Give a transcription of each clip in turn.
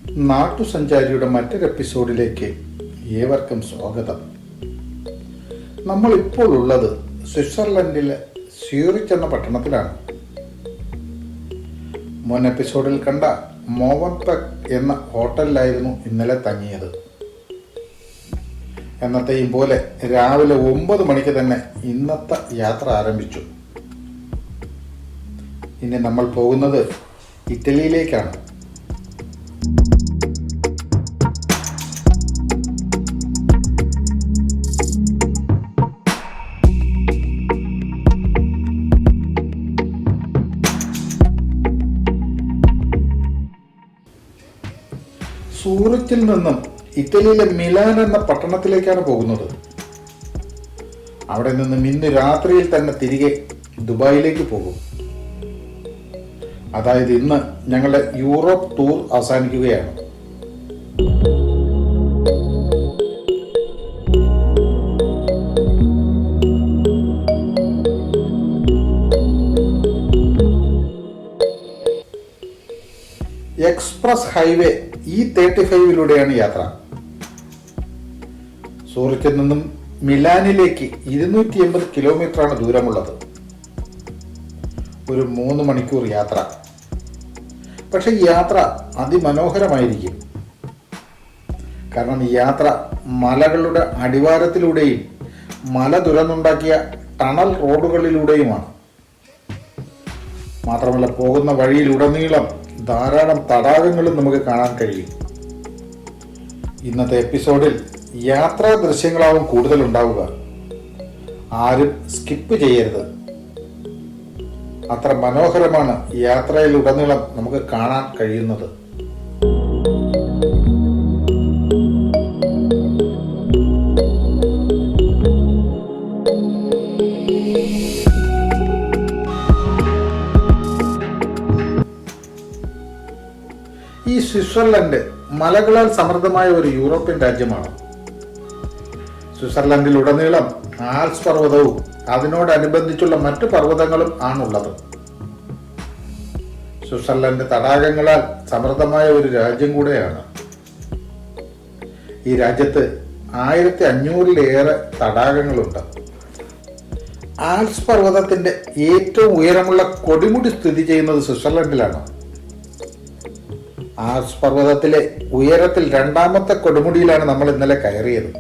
നാട്ടുസഞ്ചാരിയുടെ മറ്റൊരു എപ്പിസോഡിലേക്ക് ഏവർക്കും സ്വാഗതം. നമ്മളിപ്പോൾ ഉള്ളത് സ്വിറ്റ്സർലൻഡിലെ സ്യൂറിച്ച് എന്ന പട്ടണത്തിലാണ്. മുൻ എപ്പിസോഡിൽ കണ്ട മോവൻപെക് എന്ന ഹോട്ടലിലായിരുന്നു ഇന്നലെ തങ്ങിയത്. എന്നത്തെയും പോലെ രാവിലെ 9 മണിക്ക് തന്നെ ഇന്നത്തെ യാത്ര ആരംഭിച്ചു. ഇനി നമ്മൾ പോകുന്നത് ഇറ്റലിയിലേക്കാണ്. സൂറിച്ചിൽ നിന്നും ഇറ്റലിയിലെ മിലാൻ എന്ന പട്ടണത്തിലേക്കാണ് പോകുന്നത്. അവിടെ നിന്നും ഇന്ന് രാത്രിയിൽ തന്നെ തിരികെ ദുബായിലേക്ക് പോകും. അതായത് ഇന്ന് ഞങ്ങളുടെ യൂറോപ്പ് ടൂർ അവസാനിക്കുകയാണ്. എക്സ്പ്രസ് ഹൈവേ E35 യാത്ര. സൂറിച്ചിൽ നിന്നും മിലാനിലേക്ക് 280 കിലോമീറ്ററാണ് ദൂരമുള്ളത്. ഒരു 3 മണിക്കൂർ യാത്ര. പക്ഷെ ഈ യാത്ര അതിമനോഹരമായിരിക്കും. കാരണം ഈ യാത്ര മലകളുടെ അടിവാരത്തിലൂടെയും മല തുരന്നുണ്ടാക്കിയ ടണൽ റോഡുകളിലൂടെയുമാണ്. മാത്രമല്ല, പോകുന്ന വഴിയിലുടനീളം ധാരാളം തടാകങ്ങളും നമുക്ക് കാണാൻ കഴിയും. ഇന്നത്തെ എപ്പിസോഡിൽ യാത്രാ ദൃശ്യങ്ങളാവും കൂടുതൽ ഉണ്ടാവുക. ആരും സ്കിപ്പ് ചെയ്യരുത്. അത്ര മനോഹരമാണ് യാത്രയിലുടനീളം നമുക്ക് കാണാൻ കഴിയുന്നത്. ഈ സ്വിറ്റ്സർലൻഡ് മലകളാൽ സമൃദ്ധമായ ഒരു യൂറോപ്യൻ രാജ്യമാണ്. സ്വിറ്റ്സർലൻഡിലുടനീളം ആൽപ്സ് പർവ്വതവും അതിനോടനുബന്ധിച്ചുള്ള മറ്റു പർവ്വതങ്ങളും ആണുള്ളത്. സ്വിറ്റ്സർലൻഡ് തടാകങ്ങളാൽ സമൃദ്ധമായ ഒരു രാജ്യം കൂടെയാണ്. ഈ രാജ്യത്ത് 1500-ലേറെ തടാകങ്ങളുണ്ട്. ആൽപ്സ് പർവ്വതത്തിന്റെ ഏറ്റവും ഉയരമുള്ള കൊടുമുടി സ്ഥിതി ചെയ്യുന്നത് സ്വിറ്റ്സർലൻഡിലാണ്. ആൽപ്സ് പർവ്വതത്തിലെ ഉയരത്തിൽ 2ാമത്തെ കൊടുമുടിയിലാണ് നമ്മൾ ഇന്നലെ കയറിയത്.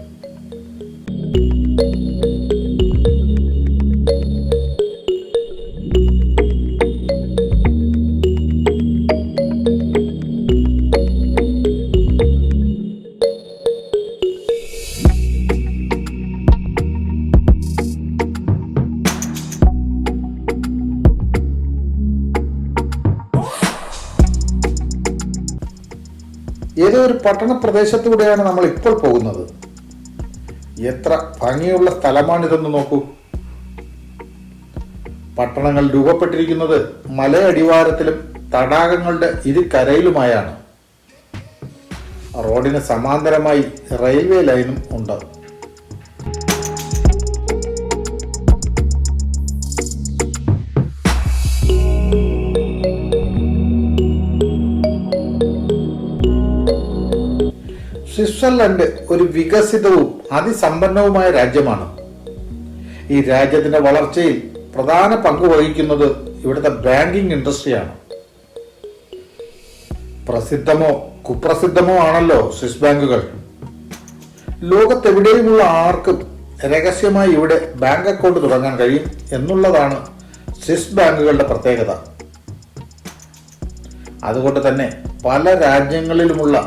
ഏതോ ഒരു പട്ടണ പ്രദേശത്തൂടെയാണ് നമ്മൾ ഇപ്പോൾ പോകുന്നത്. എത്ര ഭംഗിയുള്ള സ്ഥലമാണിതെന്ന് നോക്കൂ. പട്ടണങ്ങൾ രൂപപ്പെട്ടിരിക്കുന്നത് മലയടിവാരത്തിലും തടാകങ്ങളുടെ ഇരുകരയിലുമായാണ്. റോഡിന് സമാന്തരമായി റെയിൽവേ ലൈനും ഉണ്ട്. സ്വിറ്റ്സർലൻഡ് ഒരു വികസിതവും അതിസമ്പന്നവുമായ രാജ്യമാണ്. ഈ രാജ്യത്തിന്റെ വളർച്ചയിൽ പ്രധാന പങ്ക് വഹിക്കുന്നത് ഇവിടുത്തെ ബാങ്കിംഗ് ഇൻഡസ്ട്രിയാണ്. പ്രസിദ്ധമോ കുപ്രസിദ്ധമോ ആണല്ലോ സ്വിസ് ബാങ്കുകൾ. ലോകത്തെവിടെയുമുള്ള ആർക്കും രഹസ്യമായി ഇവിടെ ബാങ്ക് അക്കൗണ്ട് തുടങ്ങാൻ കഴിയും എന്നുള്ളതാണ് സ്വിസ് ബാങ്കുകളുടെ പ്രത്യേകത. അതുകൊണ്ട് തന്നെ പല രാജ്യങ്ങളിലുമുള്ള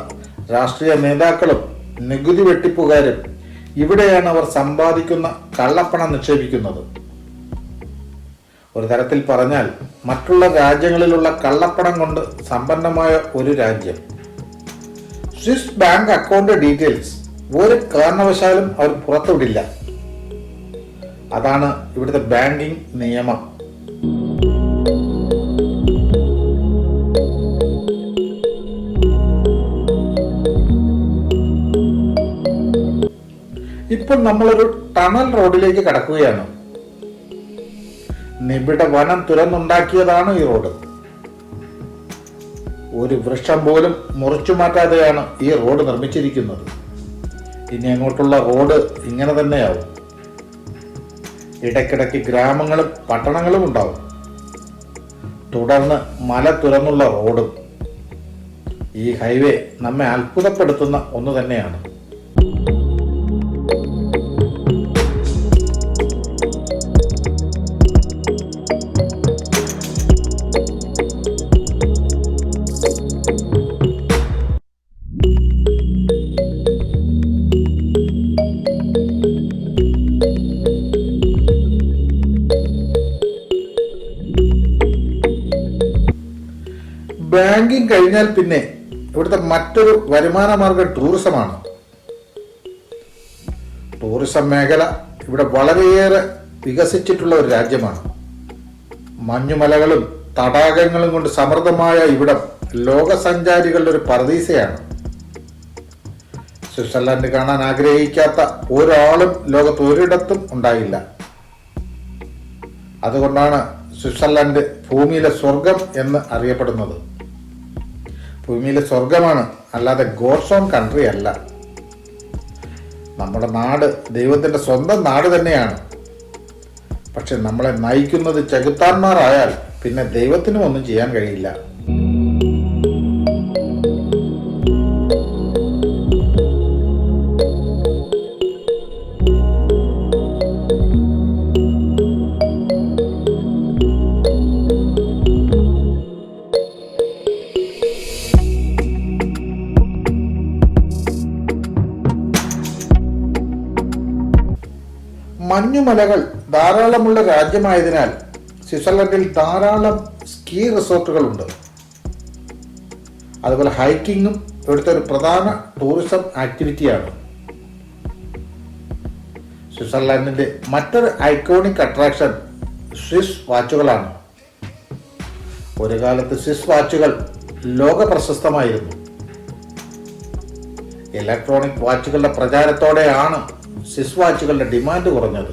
രാഷ്ട്രീയ നേതാക്കളും നികുതി വെട്ടിപ്പുകാരും ഇവിടെയാണ് അവർ സമ്പാദിക്കുന്ന കള്ളപ്പണം നിക്ഷേപിക്കുന്നത്. ഒരു തരത്തിൽ പറഞ്ഞാൽ മറ്റുള്ള രാജ്യങ്ങളിലുള്ള കള്ളപ്പണം കൊണ്ട് സമ്പന്നമായ ഒരു രാജ്യം. സ്വിസ് ബാങ്ക് അക്കൗണ്ട് ഡീറ്റെയിൽസ് ഒരു കാരണവശാലും അവർ പുറത്തുവിടില്ല. അതാണ് ഇവിടുത്തെ ബാങ്കിംഗ് നിയമം. ഇപ്പോൾ നമ്മളൊരു ടണൽ റോഡിലേക്ക് കടക്കുകയാണ്. നിബിഡ വനം തുരന്നുണ്ടാക്കിയതാണ് ഈ റോഡ്. ഒരു വൃക്ഷം പോലും മുറിച്ചു മാറ്റാതെയാണ് ഈ റോഡ് നിർമ്മിച്ചിരിക്കുന്നത്. ഇനി അങ്ങോട്ടുള്ള റോഡ് ഇങ്ങനെ തന്നെയാവും. ഇടയ്ക്കിടയ്ക്ക് ഗ്രാമങ്ങളും പട്ടണങ്ങളും ഉണ്ടാവും. തുടർന്ന് മല തുറന്നുള്ള റോഡും. ഈ ഹൈവേ നമ്മെ അത്ഭുതപ്പെടുത്തുന്ന ഒന്ന് തന്നെയാണ്. ബാങ്കിങ് കഴിഞ്ഞാൽ പിന്നെ ഇവിടുത്തെ മറ്റൊരു വരുമാന മാർഗം ടൂറിസമാണ്. ടൂറിസം മേഖല ഇവിടെ വളരെയേറെ വികസിച്ചിട്ടുള്ള ഒരു രാജ്യമാണ്. മഞ്ഞുമലകളും തടാകങ്ങളും കൊണ്ട് സമൃദ്ധമായ ഇവിടം ലോകസഞ്ചാരികളുടെ ഒരു പറുദീസയാണ്. സ്വിറ്റ്സർലൻഡ് കാണാൻ ആഗ്രഹിക്കാത്ത ഒരാളും ലോകത്ത് ഒരിടത്തും ഉണ്ടായില്ല. അതുകൊണ്ടാണ് സ്വിറ്റ്സർലൻഡ് ഭൂമിയിലെ സ്വർഗം എന്ന് അറിയപ്പെടുന്നത്. ഭൂമിയിലെ സ്വർഗമാണ്, അല്ലാതെ ഗോഡ്സ് ഓൺ കൺട്രി അല്ല. നമ്മുടെ നാട് ദൈവത്തിൻ്റെ സ്വന്തം നാട് തന്നെയാണ്. പക്ഷെ നമ്മളെ നയിക്കുന്നത് ചെകുത്താന്മാരായാൽ പിന്നെ ദൈവത്തിനും ഒന്നും ചെയ്യാൻ കഴിയില്ല. മഞ്ഞുമലകൾ ധാരാളമുള്ള രാജ്യമായതിനാൽ സ്വിറ്റ്സർലൻഡിൽ ധാരാളം സ്കീ റിസോർട്ടുകളുണ്ട്. അതുപോലെ ഹൈക്കിങ്ങും ഇവിടുത്തെ ഒരു പ്രധാന ടൂറിസം ആക്ടിവിറ്റിയാണ്. സ്വിറ്റ്സർലൻഡിൻ്റെ മറ്റൊരു ഐക്കോണിക് അട്രാക്ഷൻ സ്വിസ് വാച്ചുകളാണ്. ഒരു കാലത്ത് സ്വിസ് വാച്ചുകൾ ലോക പ്രശസ്തമായിരുന്നു. ഇലക്ട്രോണിക് വാച്ചുകളുടെ പ്രചാരത്തോടെയാണ് സ്വിസ് വാച്ചുകളുടെ ഡിമാൻഡ് കുറഞ്ഞത്.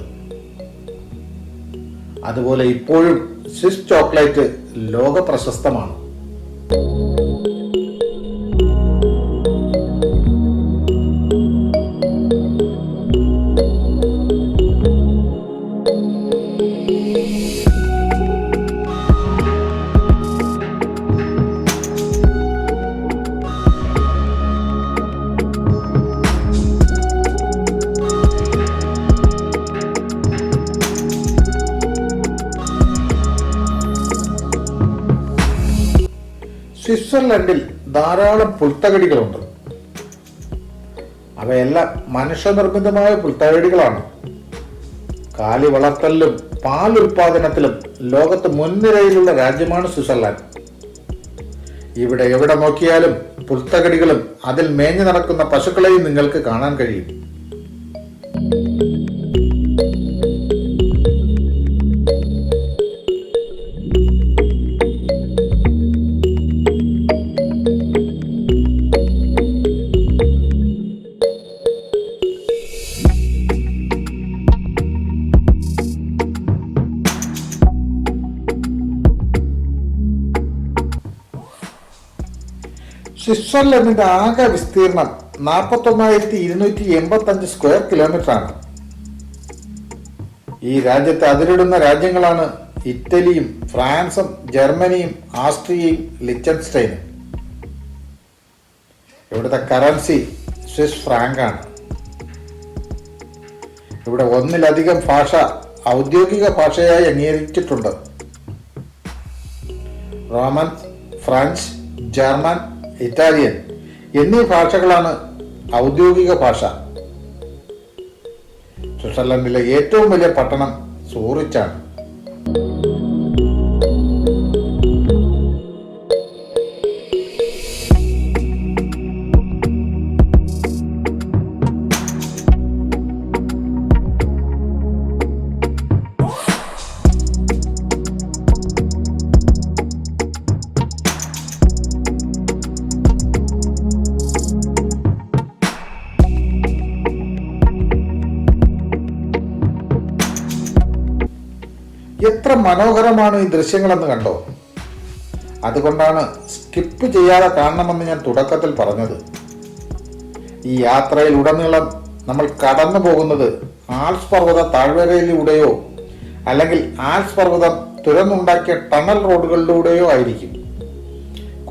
അതുപോലെ ഇപ്പോഴും സ്വിസ് ചോക്ലേറ്റ് ലോക പ്രശസ്തമാണ്. സ്വിറ്റ്സർലൻഡിൽ ധാരാളം പുൽത്തകിടികളുണ്ട്. അവയെല്ലാം മനുഷ്യനിർമ്മിതമായ പുൽത്തകിടികളാണ്. കാലി വളർത്തലിലും പാൽ ഉൽപാദനത്തിലും ലോകത്ത് മുൻനിരയിലുള്ള രാജ്യമാണ് സ്വിറ്റ്സർലൻഡ്. ഇവിടെ എവിടെ നോക്കിയാലും പുൽത്തകിടികളും അതിൽ മേഞ്ഞു നടക്കുന്ന പശുക്കളെയും നിങ്ങൾക്ക് കാണാൻ കഴിയും. സ്വിറ്റ്സർലൻഡിന്റെ ആകെ വിസ്തീർണം 41,285 സ്ക്വയർ കിലോമീറ്ററാണ്. ഈ രാജ്യത്തെ അതിരിടുന്ന രാജ്യങ്ങളാണ് ഇറ്റലിയും ഫ്രാൻസും ജർമ്മനിയും ആസ്ട്രിയയും ലിച്ചൻസ്റ്റൈനും. ഇവിടുത്തെ കറൻസി സ്വിസ് ഫ്രാങ്ക് ആണ്. ഇവിടെ ഒന്നിലധികം ഭാഷ ഔദ്യോഗിക ഭാഷയായി അംഗീകരിച്ചിട്ടുണ്ട്. റോമൻ, ഫ്രഞ്ച്, ജർമ്മൻ, ഇറ്റാലിയൻ എന്നീ ഭാഷകളാണ് ഔദ്യോഗിക ഭാഷ. സ്വിറ്റ്സർലൻഡിലെ ഏറ്റവും വലിയ പട്ടണം സൂറിച്ചാണ്. എത്ര മനോഹരമാണ് ഈ ദൃശ്യങ്ങളെന്ന് കണ്ടോ? അതുകൊണ്ടാണ് സ്കിപ്പ് ചെയ്യാതെ കാണണമെന്ന് ഞാൻ തുടക്കത്തിൽ പറഞ്ഞത്. ഈ യാത്രയിലുടനീളം നമ്മൾ കടന്നു പോകുന്നത് ആൽപ്സ് പർവ്വത താഴ്വരയിലൂടെയോ അല്ലെങ്കിൽ ആൽപ്സ് പർവ്വതം തുരന്നുണ്ടാക്കിയ ടണൽ റോഡുകളിലൂടെയോ ആയിരിക്കും.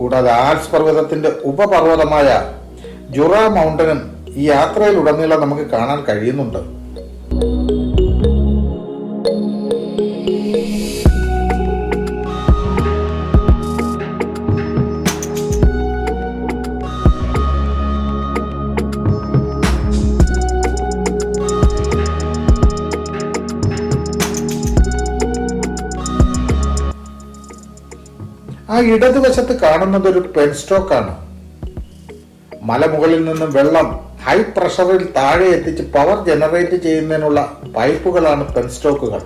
കൂടാതെ ആൽപ്സ് പർവ്വതത്തിന്റെ ഉപപർവ്വതമായ ജുറ മൗണ്ടനും ഈ യാത്രയിലുടനീളം നമുക്ക് കാണാൻ കഴിയുന്നുണ്ട്. ആ ഇടതുവശത്ത് കാണുന്നത് ഒരു പെൻസ്റ്റോക്ക് ആണ്. മലമുകളിൽ നിന്നും വെള്ളം ഹൈ പ്രഷറിൽ താഴെ എത്തിച്ച് പവർ ജനറേറ്റ് ചെയ്യുന്നതിനുള്ള പൈപ്പുകളാണ് പെൻസ്റ്റോക്കുകൾ.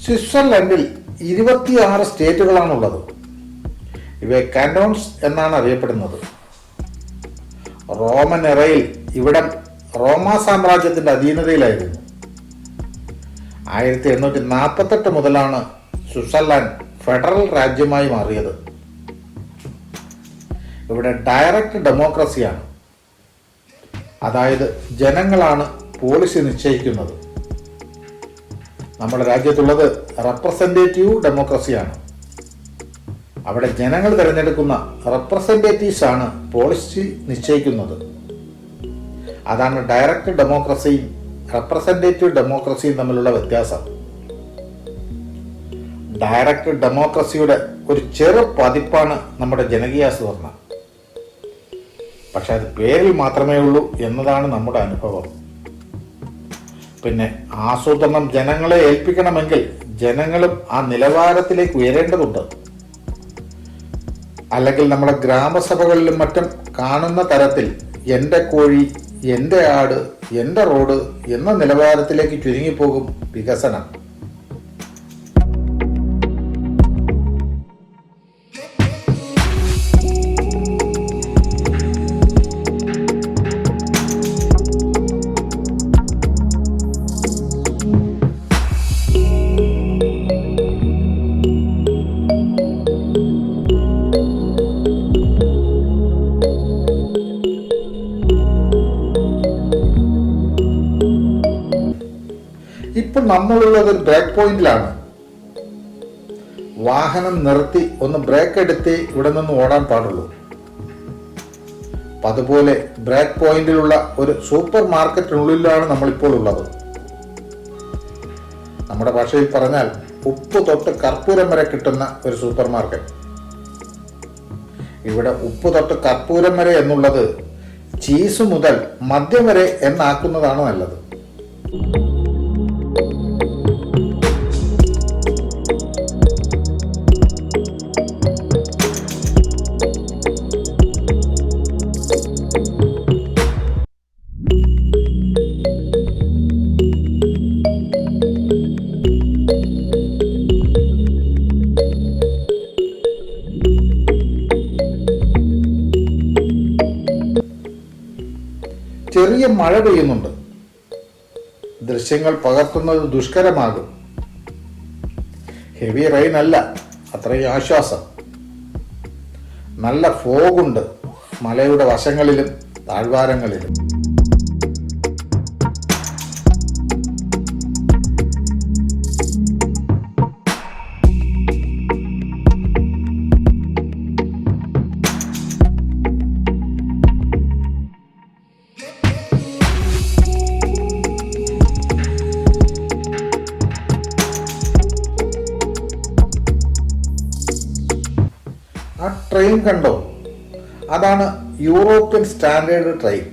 സ്വിറ്റ്സർലൻഡിൽ 26 സ്റ്റേറ്റുകളാണുള്ളത്. ഇവയെ കാന്റോൺസ് എന്നാണ് അറിയപ്പെടുന്നത്. റോമൻ എറയിൽ ഇവിടം റോമാ സാമ്രാജ്യത്തിന്റെ അധീനതയിലായിരുന്നു. 1848 മുതലാണ് സ്വിറ്റ്സർലാൻഡ് ഫെഡറൽ രാജ്യമായി മാറിയത്. ഇവിടെ ഡയറക്റ്റ് ഡെമോക്രസിയാണ്, അതായത് ജനങ്ങളാണ് പോളിസി നിശ്ചയിക്കുന്നത്. നമ്മുടെ രാജ്യത്തുള്ളത് റെപ്രസെന്റേറ്റീവ് ഡെമോക്രസിയാണ്. അവിടെ ജനങ്ങൾ തിരഞ്ഞെടുക്കുന്ന റെപ്രസെന്റേറ്റീവ്സ് ആണ് പോളിസി നിശ്ചയിക്കുന്നത്. അതാണ് ഡയറക്റ്റ് ഡെമോക്രസിയും റെപ്രസെന്റേറ്റീവ് ഡെമോക്രസിയും തമ്മിലുള്ള വ്യത്യാസം. ഡയറക്റ്റ് ഡെമോക്രസിയുടെ ഒരു ചെറു പതിപ്പാണ് നമ്മുടെ ജനകീയാസൂത്രണ. പക്ഷെ അത് പേരിൽ മാത്രമേ ഉള്ളൂ എന്നതാണ് നമ്മുടെ അനുഭവം. പിന്നെ ആസൂത്രണം ജനങ്ങളെ ഏൽപ്പിക്കണമെങ്കിൽ ജനങ്ങളും ആ നിലവാരത്തിലേക്ക് ഉയരേണ്ടതുണ്ട്. അല്ലെങ്കിൽ നമ്മുടെ ഗ്രാമസഭകളിലും മറ്റും കാണുന്ന തരത്തിൽ എൻ്റെ കോഴി, എൻ്റെ ആട്, എൻ്റെ റോഡ് എന്ന നിലവാരത്തിലേക്ക് ചുരുങ്ങിപ്പോകും വികസനം. ഇപ്പോൾ നമ്മളുള്ളത് ഒരു ബ്രേക്ക് പോയിന്റിലാണ്. വാഹനം നിർത്തി ഒന്ന് ബ്രേക്ക് എടുത്തേ ഇവിടെ നിന്ന് ഓടാൻ പാടുള്ളൂ. അതുപോലെ ബ്രേക്ക് പോയിന്റിലുള്ള ഒരു സൂപ്പർ മാർക്കറ്റിനുള്ളിലാണ് നമ്മളിപ്പോൾ ഉള്ളത്. നമ്മുടെ ഭാഷയിൽ പറഞ്ഞാൽ ഉപ്പ് തൊട്ട് കർപ്പൂരം വരെ കിട്ടുന്ന ഒരു സൂപ്പർ മാർക്കറ്റ്. ഇവിടെ ഉപ്പ് തൊട്ട് കർപ്പൂരം വരെ എന്നുള്ളത് ചീസ് മുതൽ മദ്യം വരെ എന്നാക്കുന്നതാണ് നല്ലത്. ചെറിയ മഴ പെയ്യുന്നുണ്ട്. ദൃശ്യങ്ങൾ പകർത്തുന്നത് ദുഷ്കരമാകും. ഹെവി റെയിൻ അല്ല, അത്രയും ആശ്വാസം. നല്ല ഫോഗുണ്ട് മലയുടെ വശങ്ങളിലും താഴ്വാരങ്ങളിലും. ആ ട്രെയിൻ കണ്ടോ? അതാണ് യൂറോപ്യൻ സ്റ്റാൻഡേർഡ് ട്രെയിൻ.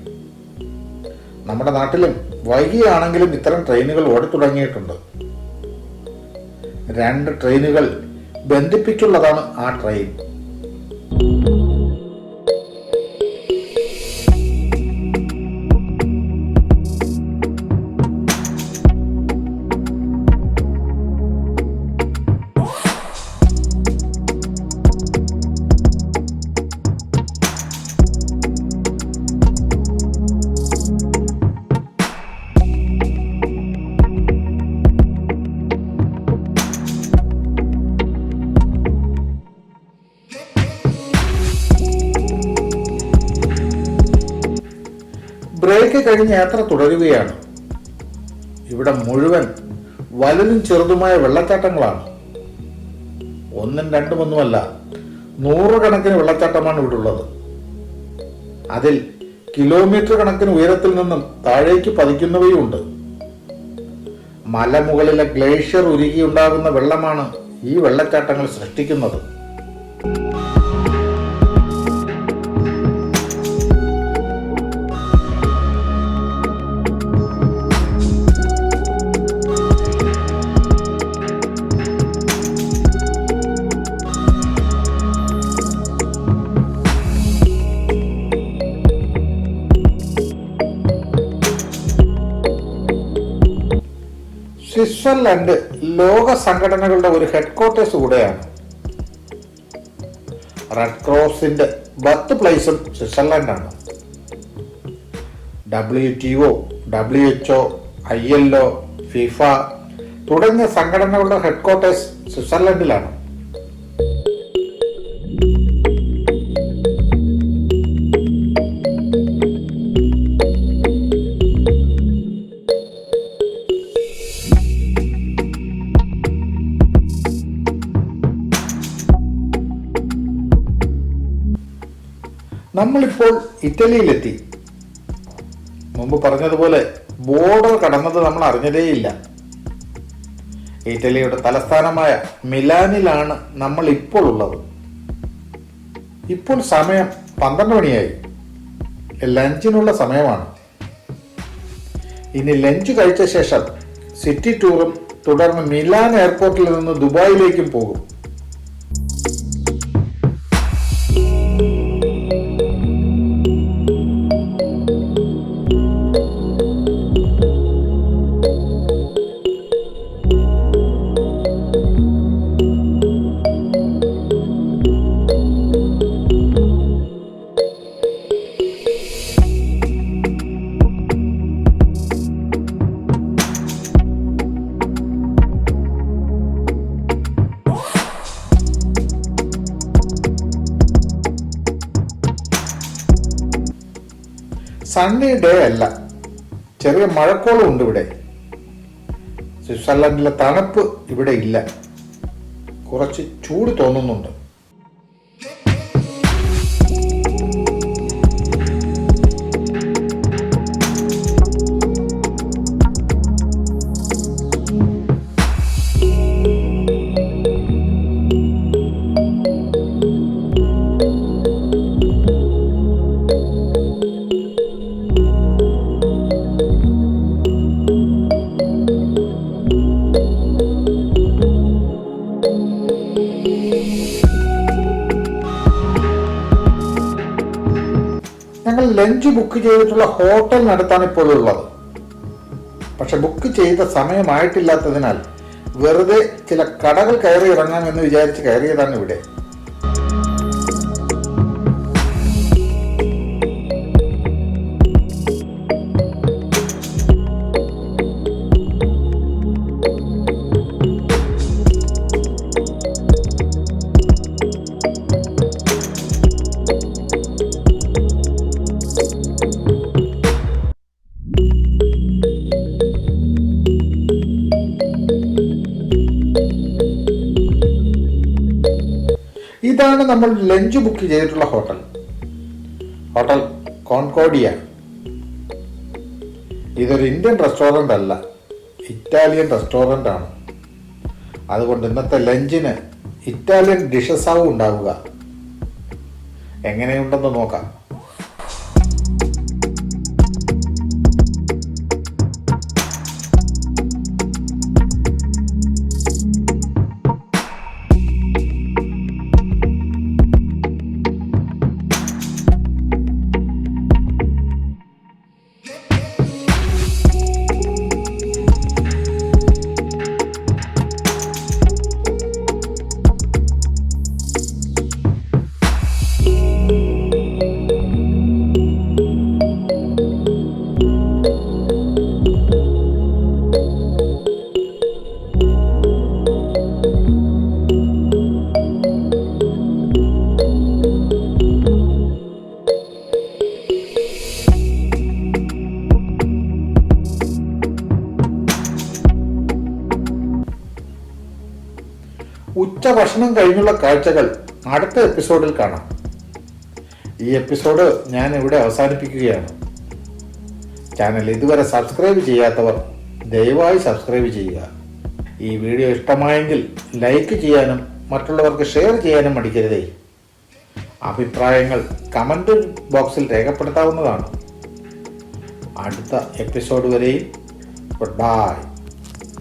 നമ്മുടെ നാട്ടിലും വൈകിയാണെങ്കിലും ഇത്തരം ട്രെയിനുകൾ ഓടിത്തുടങ്ങിയിട്ടുണ്ട്. 2 ട്രെയിനുകൾ ബന്ധിപ്പിച്ചുള്ളതാണ് ആ ട്രെയിൻ. ബ്രേക്ക് കഴിഞ്ഞ് യാത്ര തുടരുകയാണ്. ഇവിടെ മുഴുവൻ വലുതും ചെറുതുമായ വെള്ളച്ചാട്ടങ്ങളാണ്. ഒന്നും രണ്ടുമൊന്നുമല്ല, നൂറുകണക്കിന് വെള്ളച്ചാട്ടമാണ് ഇവിടെ ഉള്ളത്. അതിൽ കിലോമീറ്റർ കണക്കിന് ഉയരത്തിൽ നിന്നും താഴേക്ക് പതിക്കുന്നവയുമുണ്ട്. മലമുകളിലെ ഗ്ലേഷ്യർ ഉരുകിയുണ്ടാകുന്ന വെള്ളമാണ് ഈ വെള്ളച്ചാട്ടങ്ങൾ സൃഷ്ടിക്കുന്നത്. സ്വിറ്റ്സർലൻഡ് ലോക സംഘടനകളുടെ ഒരു ഹെഡ്ക്വാർട്ടേഴ്സ് കൂടെയാണ്. റെഡ് ക്രോസിന്റെ ബർത്ത് പ്ലേസും സ്വിറ്റ്സർലൻഡാണ്. WTO, WHO, ILO, ഫിഫ തുടങ്ങിയ സംഘടനകളുടെ ഹെഡ്ക്വാർട്ടേഴ്സ് സ്വിറ്റ്സർലൻഡിലാണ്. നമ്മളിപ്പോൾ ഇറ്റലിയിലെത്തി. മുമ്പ് പറഞ്ഞതുപോലെ ബോർഡർ കടന്നത് നമ്മൾ അറിഞ്ഞതേയില്ല. ഇറ്റലിയുടെ തലസ്ഥാനമായ മിലാനിലാണ് നമ്മൾ ഇപ്പോൾ ഉള്ളത്. ഇപ്പോൾ സമയം 12 മണിയായി. ലഞ്ചിനുള്ള സമയമാണ്. ഇനി ലഞ്ച് കഴിച്ച ശേഷം സിറ്റി ടൂറും തുടർന്ന് മിലാൻ എയർപോർട്ടിൽ നിന്ന് ദുബായിലേക്കും പോകും. സണ്ണി ഡേ അല്ല, ചെറിയ മഴക്കോളും ഉണ്ട് ഇവിടെ. സ്വിറ്റ്സർലൻഡിലെ തണുപ്പ് ഇവിടെ ഇല്ല. കുറച്ച് ചൂട് തോന്നുന്നുണ്ട്. ഞങ്ങൾ ലഞ്ച് ബുക്ക് ചെയ്തിട്ടുള്ള ഹോട്ടലിനടുത്താണ് ഇപ്പോൾ ഉള്ളത്. പക്ഷെ ബുക്ക് ചെയ്ത സമയമായിട്ടില്ലാത്തതിനാൽ വെറുതെ ചില കടകൾ കയറി ഇറങ്ങാമെന്ന് വിചാരിച്ച് കയറിയതാണ് ഇവിടെ. ഇതാണ് നമ്മൾ ലഞ്ച് ബുക്ക് ചെയ്തിട്ടുള്ള ഹോട്ടൽ. Hotel Concordia. ഇതൊരു ഇന്ത്യൻ റെസ്റ്റോറൻ്റ് അല്ല, ഇറ്റാലിയൻ റെസ്റ്റോറൻ്റ് ആണ്. അതുകൊണ്ട് ഇന്നത്തെ ലഞ്ചിന് ഇറ്റാലിയൻ ഡിഷസ് ആവും ഉണ്ടാവുക. എങ്ങനെയുണ്ടെന്ന് നോക്കാം. ഭക്ഷണം കഴിഞ്ഞുള്ള കാഴ്ചകൾ അടുത്ത എപ്പിസോഡിൽ കാണാം. ഈ എപ്പിസോഡ് ഞാൻ ഇവിടെ അവസാനിപ്പിക്കുകയാണ്. ചാനൽ ഇതുവരെ സബ്സ്ക്രൈബ് ചെയ്യാത്തവർ ദയവായി സബ്സ്ക്രൈബ് ചെയ്യുക. ഈ വീഡിയോ ഇഷ്ടമായെങ്കിൽ ലൈക്ക് ചെയ്യാനും മറ്റുള്ളവർക്ക് ഷെയർ ചെയ്യാനും മടിക്കരുതേ. അഭിപ്രായങ്ങൾ കമൻറ്റ് ബോക്സിൽ രേഖപ്പെടുത്താവുന്നതാണ്. അടുത്ത എപ്പിസോഡ് വരെയും ഗുഡ് ബൈ.